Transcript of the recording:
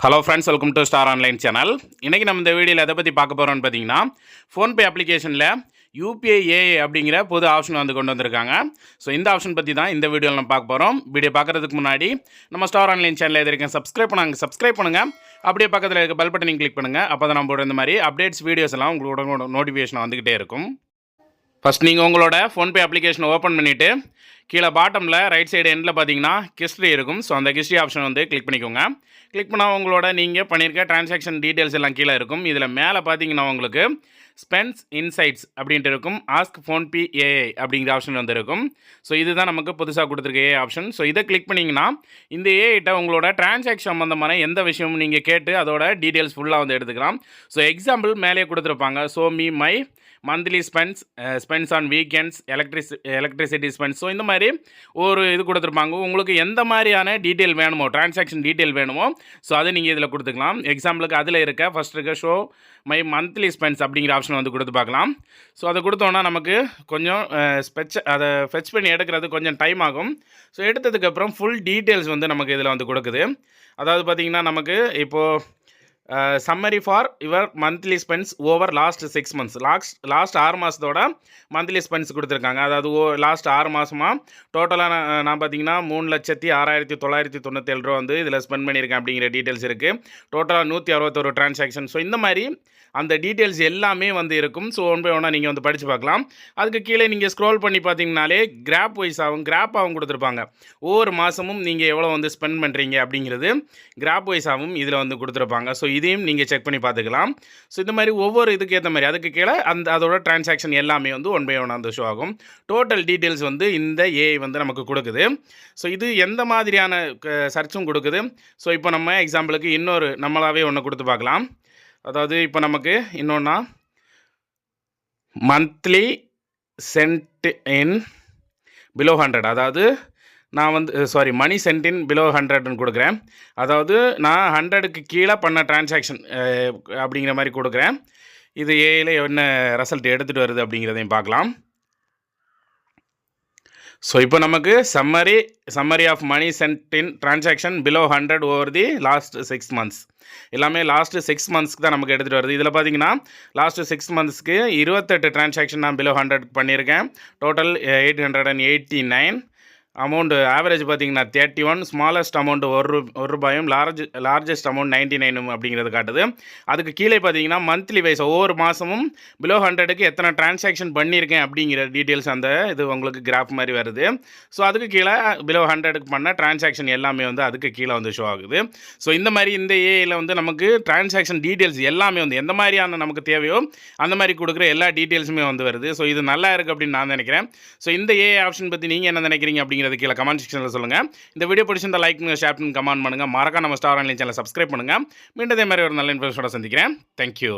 Hello friends, welcome to star online channel. இன்றைக்கி நம்ம இந்த வீடியோவில் எதை பற்றி பார்க்க போகிறோம்னு பார்த்தீங்கன்னா, ஃபோன்பே அப்ளிகேஷனில் யூபிஐ ஏஐ அப்படிங்கிற புது ஆப்ஷன் வந்து கொண்டு வந்திருக்காங்க. ஸோ இந்த ஆப்ஷன் பற்றி தான் இந்த வீடியோவில் நம்ம பார்க்க போகிறோம். வீடியோ பார்க்குறதுக்கு முன்னாடி நம்ம ஸ்டார் ஆன்லைன் சேனலில் எது இருக்கேன் சப்ஸ்கிரைப் பண்ணுங்கள். அப்படியே பக்கத்தில் இருக்க பெல் பட்டனையும் கிளிக் பண்ணுங்கள். அப்போ தான் நம்ம போடுற இந்த மாதிரி அப்டேட்ஸ் வீடியோஸ் எல்லாம் உங்களோட நோட்டிஃபிகேஷன் வந்துக்கிட்டே இருக்கும். ஃபஸ்ட் நீங்கள் உங்களோட ஃபோன்பே அப்ளிகேஷனை ஓப்பன் பண்ணிவிட்டு கீழே பாட்டமில் ரைட் சைடு எண்டில் பார்த்தீங்கன்னா ஹிஸ்ட்ரி இருக்கும். ஸோ அந்த ஹிஸ்ட்ரி ஆப்ஷன் வந்து கிளிக் பண்ணிக்கோங்க. கிளிக் பண்ணால் உங்களோட நீங்கள் பண்ணியிருக்க ட்ரான்சாக்ஷன் டீட்டெயில்ஸ் எல்லாம் கீழே இருக்கும். இதில் மேலே பார்த்தீங்கன்னா உங்களுக்கு ஸ்பென்ஸ் இன்சைட்ஸ் அப்படின்ட்டு இருக்கும். ஆஸ்க் ஃபோன்பே ஏஐ அப்படிங்கிற ஆப்ஷன் வந்து இருக்கும். ஸோ இதுதான் நமக்கு புதுசாக கொடுத்துருக்க ஏஐ ஆப்ஷன். ஸோ இதை கிளிக் பண்ணிங்கன்னா இந்த ஏஐட்ட உங்களோட ட்ரான்சாக்ஷன் சம்மந்தமான எந்த விஷயமும் நீங்கள் கேட்டு அதோட டீட்டெயில்ஸ் ஃபுல்லாக வந்து எடுத்துக்கலாம். ஸோ எக்ஸாம்பிள் மேலே கொடுத்துருப்பாங்க. So my monthly spends on weekends, electricity spends. So இந்த மாதிரி ஒரு இது கொடுத்துருப்பாங்க. உங்களுக்கு எந்த மாதிரியான டீட்டெயில் வேணுமோ, ட்ரான்சாக்ஷன் டீட்டெயில் வேணுமோ, ஸோ அதை நீங்கள் இதில் கொடுத்துக்கலாம். எக்ஸாம்பிளுக்கு அதில் ஃபஸ்ட் இருக்க ஷோ மை மந்த்லி ஸ்பென்ஸ் அப்படிங்கிற ஆப்ஷன் வந்து கொடுத்து பார்க்கலாம். ஸோ அதை கொடுத்தோன்னா நமக்கு கொஞ்சம் அதை ஃபெச் பண்ணி எடுக்கிறது கொஞ்சம் டைம் ஆகும். ஸோ எடுத்ததுக்கப்புறம் ஃபுல் டீட்டெயில்ஸ் வந்து நமக்கு இதில் வந்து கொடுக்குது. அதாவது பார்த்திங்கன்னா நமக்கு இப்போது summary for your monthly spends over last 6 months, last 6 மாதத்தோட மந்த்லி ஸ்பென்ஸ் கொடுத்துருக்காங்க. அதாவது லாஸ்ட் 6 மாதமாக டோட்டலாக நான் பார்த்தீங்கன்னா 3,06,997 ரூபா வந்து இதில் ஸ்பெண்ட் பண்ணியிருக்கேன் அப்படிங்கிற டீட்டெயில்ஸ் இருக்குது. டோட்டலாக 161 ட்ரான்சாக்ஷன். ஸோ இந்த மாதிரி அந்த டீட்டெயில்ஸ் எல்லாமே வந்து இருக்கும். ஸோ ஒன் பை ஒன்னாக நீங்கள் வந்து படித்து பார்க்கலாம். அதுக்கு கீழே நீங்கள் ஸ்க்ரோல் பண்ணி பார்த்தீங்கனாலே கிராப் வைஸாகவும் கொடுத்துருப்பாங்க. ஒவ்வொரு மாதமும் நீங்கள் எவ்வளோ வந்து ஸ்பெண்ட் பண்ணுறீங்க அப்படிங்கிறது கிராப் வைஸாகவும் இதில் வந்து கொடுத்துருப்பாங்க. ஸோ இதையும் நீங்கள் செக் பண்ணி பார்த்துக்கலாம். ஸோ இந்த மாதிரி ஒவ்வொரு இதுக்கு ஏற்ற மாதிரி அதுக்கு கீழே அதோட ட்ரான்சாக்ஷன் எல்லாமே வந்து ஒன் பை ஒன் அந்த ஷோ ஆகும். டோட்டல் டீட்டெயில்ஸ் வந்து இந்த ஏஐ வந்து நமக்கு கொடுக்குது. ஸோ இது எந்த மாதிரியான சர்ச்சும் கொடுக்குது. ஸோ இப்போ நம்ம எக்ஸாம்பிளுக்கு இன்னொரு நம்மளாவே ஒன்று கொடுத்து பார்க்கலாம். அதாவது இப்போ நமக்கு இன்னொன்னா மந்த்லி சென்ட் இன் பிலோ 100, அதாவது நான் வந்து மணி சென்ட் இன் பிலோ 100ன்னு கொடுக்குறேன். அதாவது நான் 100க்கு கீழே பண்ண ட்ரான்சாக்ஷன் அப்படிங்கிற மாதிரி கொடுக்குறேன். இது ஏஐயில் என்ன ரிசல்ட் எடுத்துகிட்டு வருது அப்படிங்கிறதையும் பார்க்கலாம். ஸோ இப்போ நமக்கு summary of money sent in transaction below 100 over the last 6 months எல்லாமே லாஸ்ட்டு 6 monthsக்கு தான் நமக்கு எடுத்துகிட்டு வருது. இதில் பார்த்தீங்கன்னா லாஸ்ட்டு 6 monthsக்கு 28 ட்ரான்சாக்ஷன் நான் பிலோ 100 பண்ணியிருக்கேன். டோட்டல் 889. அமௌண்ட்டு ஆவரேஜ் பார்த்தீங்கன்னா 31, ஸ்மாலஸ்ட் அமௌண்ட் ₹1, லார்ஜஸ்ட் அமௌண்ட் 99 அப்படிங்கிறது காட்டுது. அதுக்கு கீழே பார்த்தீங்கன்னா மந்த்லி வைஸ் ஒவ்வொரு மாதமும் பிலோ 100க்கு எத்தனை ட்ரான்சாக்ஷன் பண்ணியிருக்கேன் அப்படிங்கிற டீட்டெயில்ஸ் அந்த இது உங்களுக்கு கிராஃப் மாதிரி வருது. ஸோ அதுக்கு கீழே பிலோ 100க்கு பண்ண ட்ரான்சாக்ஷன் எல்லாமே வந்து அதுக்கு கீழே வந்து ஷோ ஆகுது. ஸோ இந்த மாதிரி இந்த ஏஐயில் வந்து நமக்கு ட்ரான்சாக்ஷன் டீட்டெயில்ஸ் எல்லாமே வந்து எந்த மாதிரியான நமக்கு தேவையோ அந்த மாதிரி கொடுக்குற எல்லா டீட்டெயில்ஸுமே வந்து வருது. ஸோ இது நல்லா இருக்குது அப்படின்னு நான் நினைக்கிறேன். ஸோ இந்த ஏஐ ஆப்ஷன் பற்றி நீங்கள் என்ன நினைக்கிறீங்க அப்படிங்கிறது கீழே கமெண்ட் செக்ஷனில் சொல்லுங்கள். இந்த வீடியோ பிடிச்சிருந்தா லைக் பண்ணுங்கள், ஷேர் பண்ணுங்கள், கமெண்ட் பண்ணுங்கள். மறக்காம நம்ம ஸ்டார் ஆன்லைன் சேனலை சப்ஸ்கிரைப் பண்ணுங்கள். மீண்டும் இதே மாதிரி ஒரு நல்ல இன்ஃபர்மேஷனோட சந்திக்கிறேன். தேங்க்யூ.